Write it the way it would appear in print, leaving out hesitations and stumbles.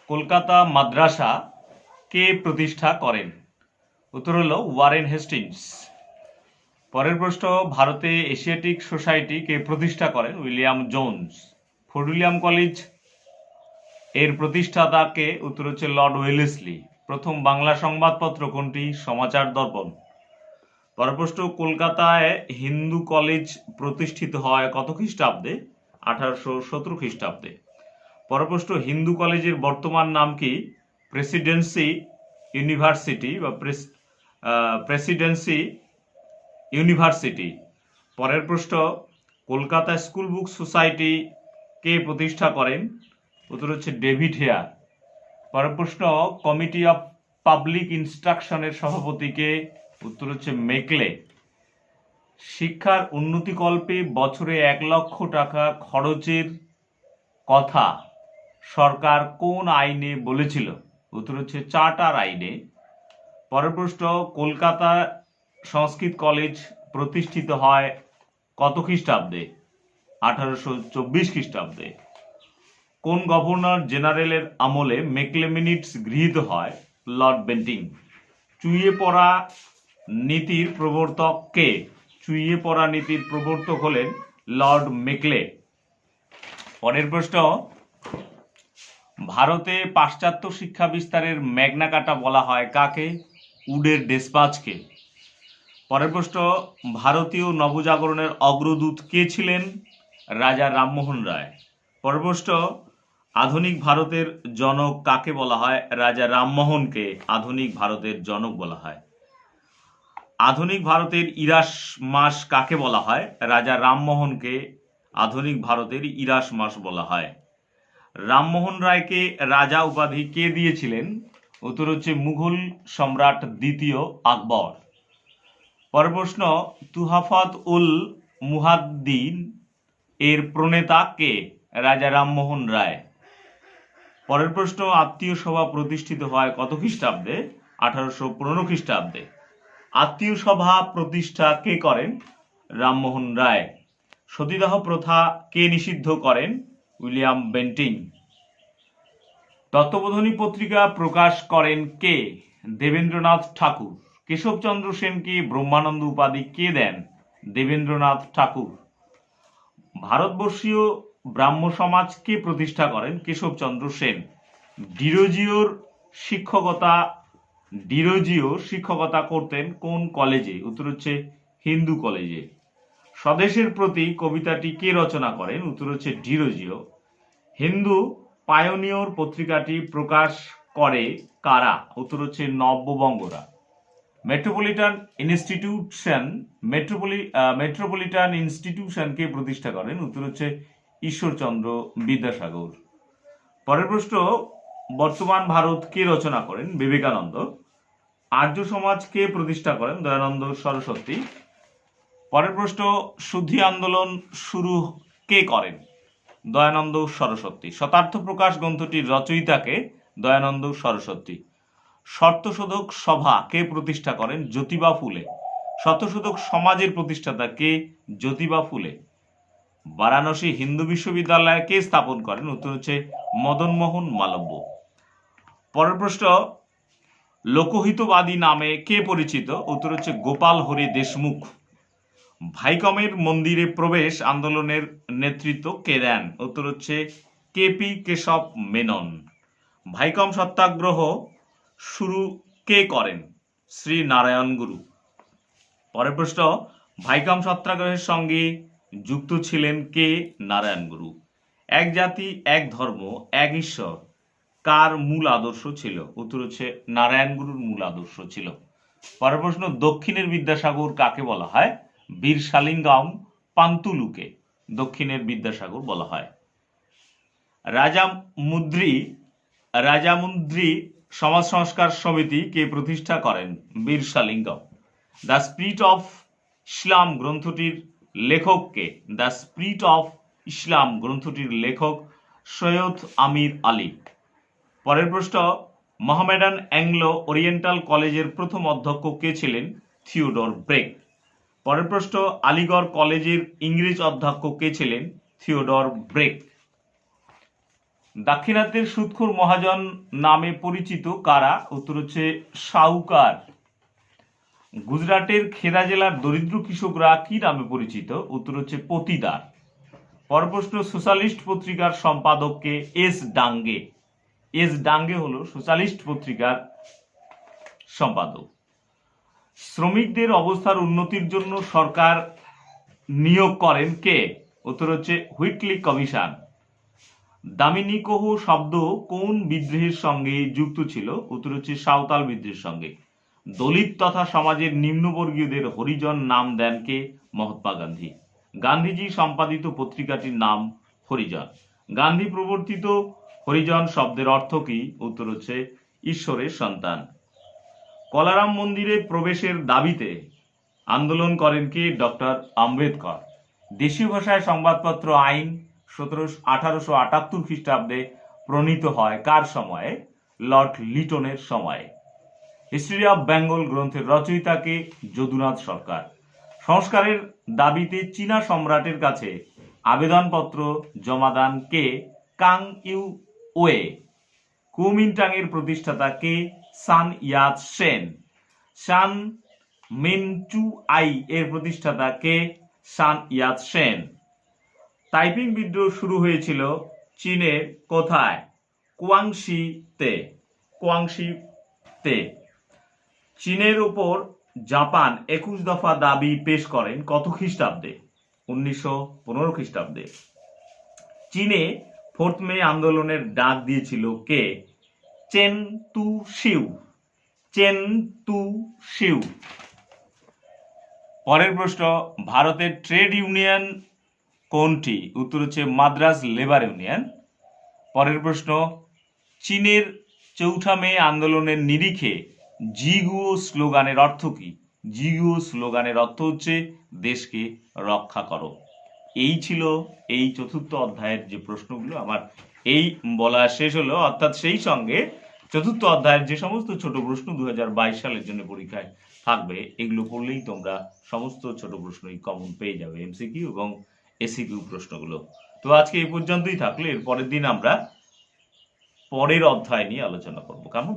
কলকাতা মাদ্রাসা কে প্রতিষ্ঠা করেন? উত্তর হলো ওয়ারেন হেস্টিংস। পরের প্রশ্ন, ভারতে এশিয়াটিক সোসাইটি কে প্রতিষ্ঠা করেন? William Jones. Fort William college এর প্রতিষ্ঠাতা কে? উত্তর হচ্ছে লর্ড ওয়েলেসলি। প্রথম বাংলা সংবাদপত্র কোনটি? সমাচার দর্পণ। পরের প্রশ্ন, কলকাতায় হিন্দু কলেজ প্রতিষ্ঠিত হয় কত খ্রিস্টাব্দে? 1817 খ্রিস্টাব্দে। পরের প্রশ্ন, হিন্দু কলেজের বর্তমান নাম কি? প্রেসিডেন্সি ইউনিভার্সিটি বা প্রেসিডেন্সি ইউনিভার্সিটি। পরের প্রশ্ন, কলকাতা স্কুল বুক সোসাইটি কে প্রতিষ্ঠা করেন? উত্তর হচ্ছে ডেভিড হেয়ার। পরের প্রশ্ন, কমিটি অফ পাবলিক ইনস্ট্রাকশনের সভাপতি কে? উত্তর হচ্ছে মেকলে। শিক্ষার উন্নতিকল্পে বছরে 1 লক্ষ টাকা খরচের কথা সরকার কোন আইনে বলেছিল? উত্তর হচ্ছে চার্টার আইনে। পরের প্রশ্ন, কলকাতা সংস্কৃত কলেজ প্রতিষ্ঠিত হয় কত খ্রিস্টাব্দে? 1824 খ্রিস্টাব্দে। কোন গভর্নর জেনারেলের আমলে মেকলে মিনিটস গৃহীত হয়? Lord Bentinck. চুইয়ে পড়া নীতির প্রবর্তক কে? চুইয়ে পড়া নীতির প্রবর্তক হলেন লর্ড মেকলে। পরের প্রশ্ন, ভারতে পাশ্চাত্য শিক্ষা বিস্তারের ম্যাগনা কার্টা বলা হয় কাকে? উডের ডেসপাচকে। পরের প্রশ্ন, ভারতীয় নবজাগরণের অগ্রদূত কে ছিলেন? রাজা রামমোহন রায়। পরের প্রশ্ন, আধুনিক ভারতের জনক কাকে বলা হয়? রাজা রামমোহনকে আধুনিক ভারতের জনক বলা হয়। আধুনিক ভারতের ইরাস মাস কাকে বলা হয়? রাজা রামমোহনকে আধুনিক ভারতের ইরাস মাস বলা হয়। রামমোহন রায়কে রাজা উপাধি কে দিয়েছিলেন? উত্তর হচ্ছে মুঘল সম্রাট দ্বিতীয় আকবর। পরের প্রশ্ন, তুহাফাত উল মুহাদ্দিন এর প্রণেতা কে? রাজা রামমোহন রায়। পরের প্রশ্ন, আত্মীয় সভা প্রতিষ্ঠিত হয় কত খ্রিস্টাব্দে? 1815 খ্রিস্টাব্দে। আত্মীয় সভা প্রতিষ্ঠা কে করেন? রামমোহন রায়। সতীদাহ প্রথা কে নিষিদ্ধ করেন? William Bentinck. তত্ত্ববোধিনী পত্রিকা প্রকাশ করেন কে? দেবেন্দ্রনাথ ঠাকুর। কেশবচন্দ্র সেনকে ব্রহ্মানন্দ উপাধি কে দেন? দেবেন্দ্রনাথ ঠাকুর। ভারতবর্ষীয় ব্রাহ্ম সমাজ কে প্রতিষ্ঠা করেন? কেশবচন্দ্র সেন। ডিরোজিও শিক্ষকতা করতেন কোন কলেজে? উত্তর হচ্ছে হিন্দু কলেজে। স্বদেশের প্রতি কবিতাটি কে রচনা করেন? উত্তর হচ্ছে ডিরোজিও। হিন্দু পায়োনিয়র পত্রিকাটি প্রকাশ করে কারা? উত্তর হচ্ছে নব্যবঙ্গরা। মেট্রোপলিটন ইনস্টিটিউশন কে প্রতিষ্ঠা করেন? উত্তর হচ্ছে ঈশ্বরচন্দ্র বিদ্যাসাগর। পরের প্রশ্ন, বর্তমান ভারত কে রচনা করেন? বিবেকানন্দ। আর্য সমাজ কে প্রতিষ্ঠা করেন? দয়ানন্দ সরস্বতী। পরের প্রশ্ন, শুদ্ধি আন্দোলন শুরু কে করেন? দয়ানন্দ সরস্বতী। শতার্থ প্রকাশ গ্রন্থটির রচয়িতাকে? দয়ানন্দ সরস্বতী। শর্তশোধক সভা কে প্রতিষ্ঠা করেন? জ্যোতিবা ফুলে। শর্তশোধক সমাজের প্রতিষ্ঠাতা কে? জ্যোতিবা ফুলে। বারাণসী হিন্দু বিশ্ববিদ্যালয় কে স্থাপন করেন? উত্তর হচ্ছে মদনমোহন মালব্য। পরের প্রশ্ন, লোকহিতবাদী নামে কে পরিচিত? উত্তর হচ্ছে গোপাল হরি দেশমুখ। ভাইকমের মন্দিরে প্রবেশ আন্দোলনের নেতৃত্ব কে দেন? উত্তর হচ্ছে কেপি কেশব মেনন। ভাইকম সত্যাগ্রহ শুরু কে করেন? শ্রী নারায়ণ গুরু। পরের প্রশ্ন, ভাইকম সত্যাগ্রহের সঙ্গে যুক্ত ছিলেন কে? নারায়ণ গুরু। এক জাতি এক ধর্ম এক ঈশ্বর কার মূল আদর্শ ছিল? উত্তর হচ্ছে নারায়ণ গুরুর মূল আদর্শ ছিল। পরের প্রশ্ন, দক্ষিণের বিদ্যাসাগর কাকে বলা হয়? বীর শালিগ্রাম পান্তুলুকে দক্ষিণের বিদ্যাসাগর বলা হয়। রাজামুন্দ্রি সমাজ সংস্কার সমিতি কে প্রতিষ্ঠা করেন? বীর Shaligram. The spirit of Islam গ্রন্থটির লেখক কে? দ্য স্পিরিট অফ ইসলাম গ্রন্থটির লেখক সৈয়দ আমির আলী। পরের প্রশ্ন, মোহামেডান অ্যাংলো ওরিয়েন্টাল কলেজের প্রথম অধ্যক্ষ কে ছিলেন? Theodore Beck. পরের প্রশ্ন, আলিগড় কলেজের ইংরেজ অধ্যক্ষ কে ছিলেন? Theodore break. দাক্ষিণাত্যের সুদখোর মহাজন নামে পরিচিত কারা? উত্তর হচ্ছে সাহুকার। গুজরাটের খেদা জেলার দরিদ্র কৃষকরা কি নামে পরিচিত? উত্তর হচ্ছে পতিদার। পরপ্রশ্ন, সোশ্যালিস্ট পত্রিকার সম্পাদককে? এস ডাঙ্গে। এস ডাঙ্গে হলো সোশ্যালিস্ট পত্রিকার সম্পাদক। শ্রমিকদের অবস্থার উন্নতির জন্য সরকার নিয়োগ করেন কে? উত্তর হচ্ছে হুইটলি কমিশন। দামিনীকোহ শব্দ কোন বিদ্রোহের সঙ্গে যুক্ত ছিল? উত্তর হচ্ছে সাঁওতাল বিদ্রোহের সঙ্গে। দলিত তথা সমাজের নিম্নবর্গীয়দের হরিজন নাম দেন কে? মহাত্মা গান্ধী। গান্ধীজি সম্পাদিত পত্রিকাটির নাম হরিজন। গান্ধী প্রবর্তিত হরিজন শব্দের অর্থ কি? উত্তর হচ্ছে ঈশ্বরের সন্তান। কলারাম মন্দিরে প্রবেশের দাবিতে আন্দোলন করেন কে? ডক্টর আম্বেদকর। দেশীয় ভাষায় সংবাদপত্র আইন 1878 খ্রিস্টাব্দে প্রণীত হয় কার সময়ে? লর্ড লিটনের সময়ে। হিস্ট্রি অফ বেঙ্গল গ্রন্থের রচয়িতাকে? যদুনাথ সরকার। সংস্কারের দাবিতে চীনা সম্রাটের কাছে আবেদনপত্র জমা দেন কে? Kang you way. কুমিনটাং এর প্রতিষ্ঠাতা কে? সান ইয়াত সেন। সান মিনচু আই এর প্রতিষ্ঠাতা কে? সান ইয়াত সেন। তাইপিং বিদ্রোহ শুরু হয়েছিল চীনের কোথায়? কুয়াংশিতে। কুয়াংশিতে। চীনের উপর জাপান 21 দফা দাবি পেশ করেন কত খ্রিস্টাব্দে? 1915 খ্রিস্টাব্দে। চীনে 4 মে আন্দোলনের ডাক দিয়েছিল কে? চেন তু শিউ। চেন তু শিউ। পরের প্রশ্ন, ভারতের ট্রেড ইউনিয়ন কোনটি? উত্তর হচ্ছে মাদ্রাজ লেবার ইউনিয়ন। পরের প্রশ্ন, চীনের 4 মে আন্দোলনের নিরিখে জিগুও স্লোগানের অর্থ কি? জিগুও স্লোগানের অর্থ হচ্ছে দেশকে রক্ষা করো। এই ছিল এই 4র্থ অধ্যায়ের যে প্রশ্নগুলো আমার এই বলা শেষ হলো, অর্থাৎ সেই সঙ্গে 4র্থ অধ্যায়ের যে সমস্ত ছোট প্রশ্ন 2022 সালের জন্য পরীক্ষায় থাকবে, এগুলো পড়লেই তোমরা সমস্ত ছোট প্রশ্নই কমন পেয়ে যাবে, এমসিকিউ এবং এসিকিউ প্রশ্নগুলো। তো আজকে এই পর্যন্তই থাকলে, এর পরের দিন আমরা পরের অধ্যায় নিয়ে আলোচনা করব। কেমন?